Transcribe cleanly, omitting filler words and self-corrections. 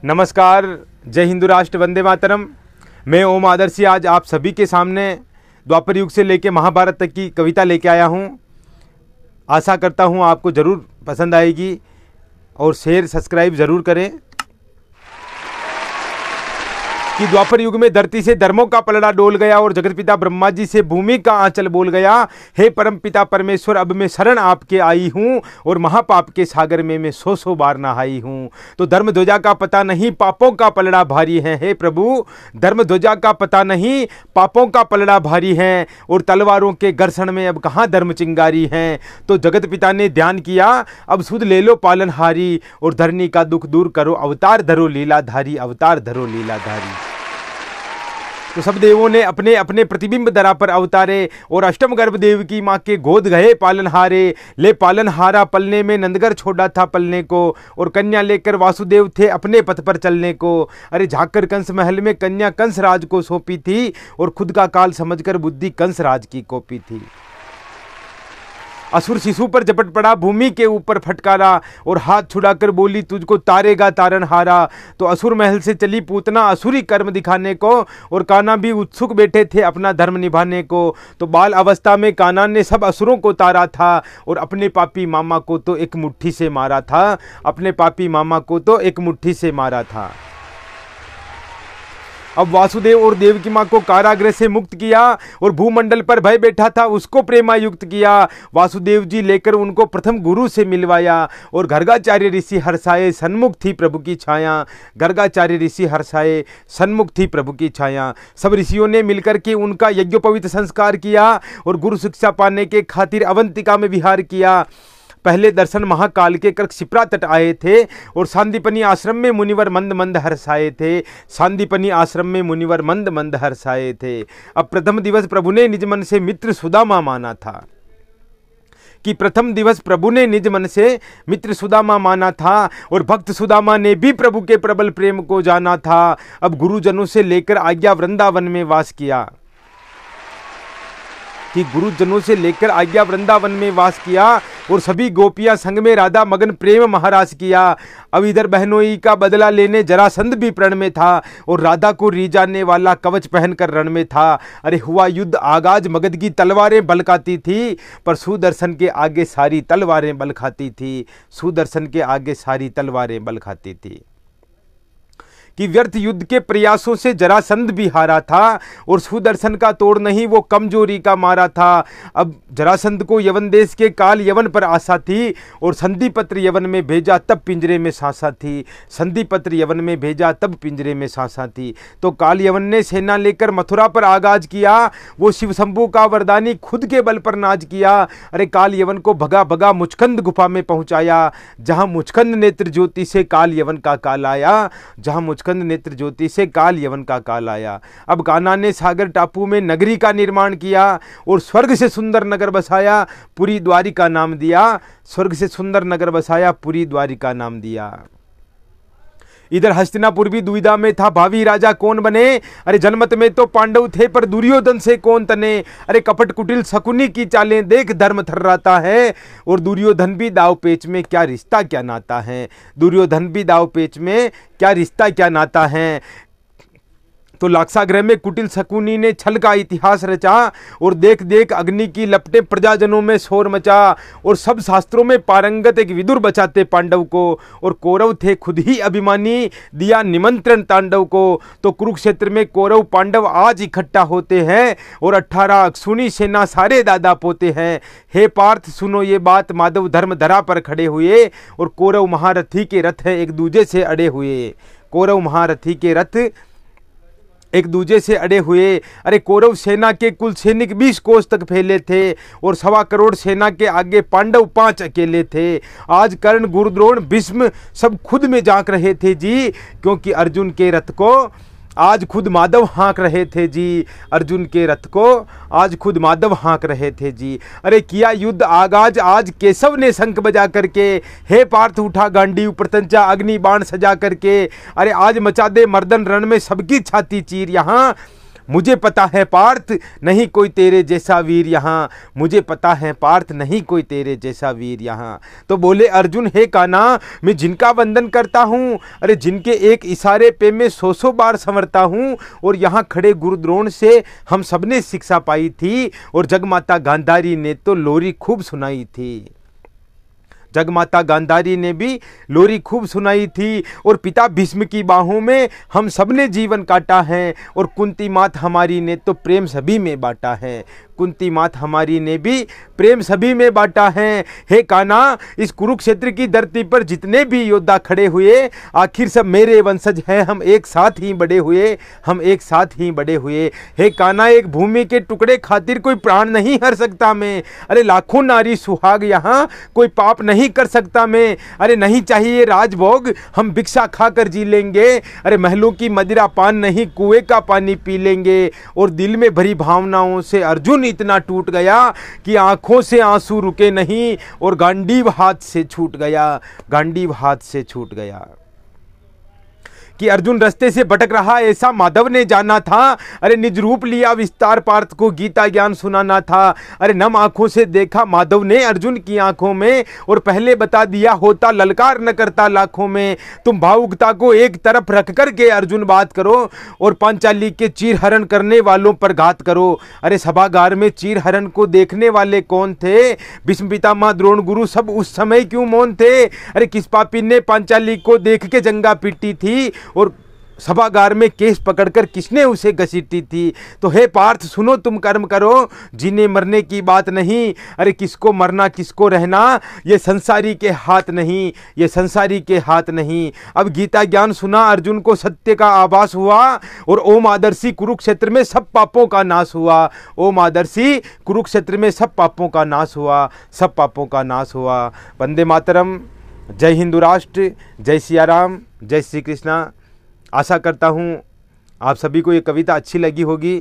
नमस्कार, जय हिंदू राष्ट्र, वंदे मातरम। मैं ओम आदर्शी आज आप सभी के सामने द्वापर युग से लेकर महाभारत तक की कविता लेके आया हूँ। आशा करता हूँ आपको ज़रूर पसंद आएगी और शेयर सब्सक्राइब ज़रूर करें। कि द्वापर युग में धरती से धर्मों का पलड़ा डोल गया और जगत पिता ब्रह्मा जी से भूमि का आंचल बोल गया। हे परम पिता परमेश्वर, अब मैं शरण आपके आई हूँ और महापाप के सागर में मैं सौ सौ बार नहाई हूँ। तो धर्म ध्वजा का पता नहीं, पापों का पलड़ा भारी है। हे प्रभु, धर्म ध्वजा का पता नहीं, पापों का पलड़ा भारी है और तलवारों के घर्षण में अब कहाँ धर्म चिंगारी है। तो जगत पिता ने ध्यान किया, अब सुध ले लो पालनहारी और धरनी का दुख दूर करो, अवतार धरो लीलाधारी, अवतार धरो लीलाधारी। तो सब देवों ने अपने अपने प्रतिबिंब धरा पर अवतारे और अष्टम गर्भ देव की माँ के गोद गए पालनहारे। ले पालनहारा पलने में नंदगर छोड़ा था पलने को और कन्या लेकर वासुदेव थे अपने पथ पर चलने को। अरे झाकर कंस महल में कन्या कंस राज को सौंपी थी और खुद का काल समझकर बुद्धि कंस राज की कॉपी थी। असुर शिशु पर झपट पड़ा, भूमि के ऊपर फटकारा और हाथ छुड़ाकर बोली तुझको तारेगा तारनहारा। तो असुर महल से चली पूतना असुरी कर्म दिखाने को और कान्हा भी उत्सुक बैठे थे अपना धर्म निभाने को। तो बाल अवस्था में कान्हा ने सब असुरों को तारा था और अपने पापी मामा को तो एक मुट्ठी से मारा था, अपने पापी मामा को तो एक मुट्ठी से मारा था। अब वासुदेव और देव की माँ को कारागृह से मुक्त किया और भूमंडल पर भय बैठा था उसको प्रेमायुक्त किया। वासुदेव जी लेकर उनको प्रथम गुरु से मिलवाया और गर्गाचार्य ऋषि हर्षाए, सन्मुख थी प्रभु की छाया। गर्गाचार्य ऋषि हर्षाए, सन्मुख थी प्रभु की छाया। सब ऋषियों ने मिलकर के उनका यज्ञोपवीत संस्कार किया और गुरु शिक्षा पाने के खातिर अवंतिका में विहार किया। पहले दर्शन महाकाल के कर क्षिप्रा तट आए थे और सांदीपनी आश्रम में मुनिवर मंद मंद हर्षाए थे, सांदीपनी आश्रम में मुनिवर मंद मंद हर्षाए थे। अब प्रथम दिवस प्रभु ने निज मन से मित्र सुदामा माना था, कि प्रथम दिवस प्रभु ने निज मन से मित्र सुदामा माना था और भक्त सुदामा ने भी प्रभु के प्रबल प्रेम को जाना था। अब गुरुजनों से लेकर आज्ञा वृंदावन में वास किया, कि गुरुजनों से लेकर आज्ञा वृंदावन में वास किया और सभी गोपियां संग में राधा मगन प्रेम महाराज किया। अब इधर बहनोई का बदला लेने जरासंध भी प्रण में था और राधा को रीजाने वाला कवच पहनकर रण में था। अरे हुआ युद्ध आगाज, मगध की तलवारें बल खाती थी पर सुदर्शन के आगे सारी तलवारें बल खाती थी, सुदर्शन के आगे सारी तलवारें बल खाती थी। कि व्यर्थ युद्ध के प्रयासों से जरासंध भी हारा था और सुदर्शन का तोड़ नहीं वो कमजोरी का मारा था। अब जरासंध को यवन देश के काल यवन पर आशा थी और संधिपत्र यवन में भेजा तब पिंजरे में सांसा थी, संधिपत्र यवन में भेजा तब पिंजरे में सांसा थी। तो काल यवन ने सेना लेकर मथुरा पर आगाज किया, वो शिव शंभू का वरदानी खुद के बल पर नाज किया। अरे काल यवन को भगा भगा मुचकंद गुफा में पहुंचाया, जहां मुचकंद नेत्र ज्योति से काल यवन का काल आया, जहां मुचकंद नेत्र ज्योति से काल यवन का काल आया। अब कान्हा ने सागर टापू में नगरी का निर्माण किया और स्वर्ग से सुंदर नगर बसाया, पुरी द्वारिका नाम दिया, स्वर्ग से सुंदर नगर बसाया, पुरी द्वारिका नाम दिया। इधर हस्तिनापुर भी दुविधा में था, भावी राजा कौन बने। अरे जनमत में तो पांडव थे पर दुर्योधन से कौन तने। अरे कपट कुटिल शकुनी की चालें देख धर्म थर्राता है और दुर्योधन भी दाव पेच में क्या रिश्ता क्या नाता है, दुर्योधन भी दाव पेच में क्या रिश्ता क्या नाता है। तो लाक्षागृह में कुटिल शकुनी ने छल का इतिहास रचा और देख देख अग्नि की लपटें प्रजाजनों में शोर मचा और सब शास्त्रों में पारंगत एक विदुर बचाते पांडव को और कौरव थे खुद ही अभिमानी, दिया निमंत्रण तांडव को। तो कुरुक्षेत्र में कौरव पांडव आज इकट्ठा होते हैं और 18 अक्षुणी सेना सारे दादा पोते हैं। हे पार्थ सुनो ये बात, माधव धर्म धरा पर खड़े हुए और कौरव महारथी के रथ हैं एक दूजे से अड़े हुए, कौरव महारथी के रथ एक दूजे से अड़े हुए। अरे कौरव सेना के कुल सैनिक 20 कोस तक फैले थे और 1.25 करोड़ सेना के आगे पांडव 5 अकेले थे। आज कर्ण गुरु द्रोण भीष्म सब खुद में झांक रहे थे जी, क्योंकि अर्जुन के रथ को आज खुद माधव हाँक रहे थे जी, अर्जुन के रथ को आज खुद माधव हाँक रहे थे जी। अरे किया युद्ध आगाज आज केशव ने शंख बजा करके, हे पार्थ उठा गांडीव प्रतंचा अग्नि बाण सजा करके। अरे आज मचा दे मर्दन रण में सबकी छाती चीर, यहाँ मुझे पता है पार्थ नहीं कोई तेरे जैसा वीर यहाँ, मुझे पता है पार्थ नहीं कोई तेरे जैसा वीर यहाँ। तो बोले अर्जुन, हे कान्हा, मैं जिनका वंदन करता हूँ, अरे जिनके एक इशारे पे मैं 100 बार संवरता हूँ, और यहाँ खड़े गुरुद्रोण से हम सबने शिक्षा पाई थी, और जगमाता गांधारी ने तो लोरी खूब सुनाई थी। जगमाता गांधारी ने भी लोरी खूब सुनाई थी, और पिता भीष्म की बाहों में हम सबने जीवन काटा है, और कुंती मात हमारी ने तो प्रेम सभी में बांटा है। कुंती मात हमारी ने भी प्रेम सभी में बांटा है। हे कान्हा, इस कुरुक्षेत्र की धरती पर जितने भी योद्धा खड़े हुए, आखिर सब मेरे वंशज हैं, हम एक साथ ही बड़े हुए, हम एक साथ ही बड़े हुए। हे कान्हा, एक भूमि के टुकड़े खातिर कोई प्राण नहीं हर सकता मैं, अरे लाखों नारी सुहाग यहाँ कोई पाप नहीं कर सकता मैं। अरे नहीं चाहिए राजभोग, हम भिक्षा खाकर जी लेंगे, अरे महलों की मदिरा पान नहीं, कुएं का पानी पी लेंगे। और दिल में भरी भावनाओं से अर्जुन इतना टूट गया कि आंखों से आंसू रुके नहीं, और गांडीव हाथ से छूट गया, गांडीव हाथ से छूट गया। कि अर्जुन रास्ते से भटक रहा ऐसा माधव ने जाना था, अरे निज रूप लिया विस्तार पार्थ को गीता ज्ञान सुनाना था। अरे नम आंखों से देखा माधव ने अर्जुन की आंखों में, और पहले बता दिया होता ललकार न करता लाखों में। तुम भावुकता को एक तरफ रख करके अर्जुन बात करो, और पांचाली के चीर हरण करने वालों पर घात करो। अरे सभागार में चीर हरण को देखने वाले कौन थे? भीष्म पितामह द्रोण गुरु सब उस समय क्यों मौन थे? अरे किस पापी ने पांचाली को देख के जंगा पीटी थी, और सभागार में केस पकड़कर किसने उसे घसीटी थी? तो हे पार्थ सुनो, तुम कर्म करो, जीने मरने की बात नहीं। अरे किसको मरना किसको रहना, ये संसारी के हाथ नहीं, ये संसारी के हाथ नहीं। अब गीता ज्ञान सुना अर्जुन को सत्य का आभास हुआ, और ओम आदर्शी कुरुक्षेत्र में सब पापों का नाश हुआ। ओम आदर्शी कुरुक्षेत्र में सब पापों का नाश हुआ, सब पापों का नाश हुआ। वंदे मातरम। जय हिंदू राष्ट्र, जय सिया राम, जय श्री कृष्णा। आशा करता हूँ आप सभी को ये कविता अच्छी लगी होगी।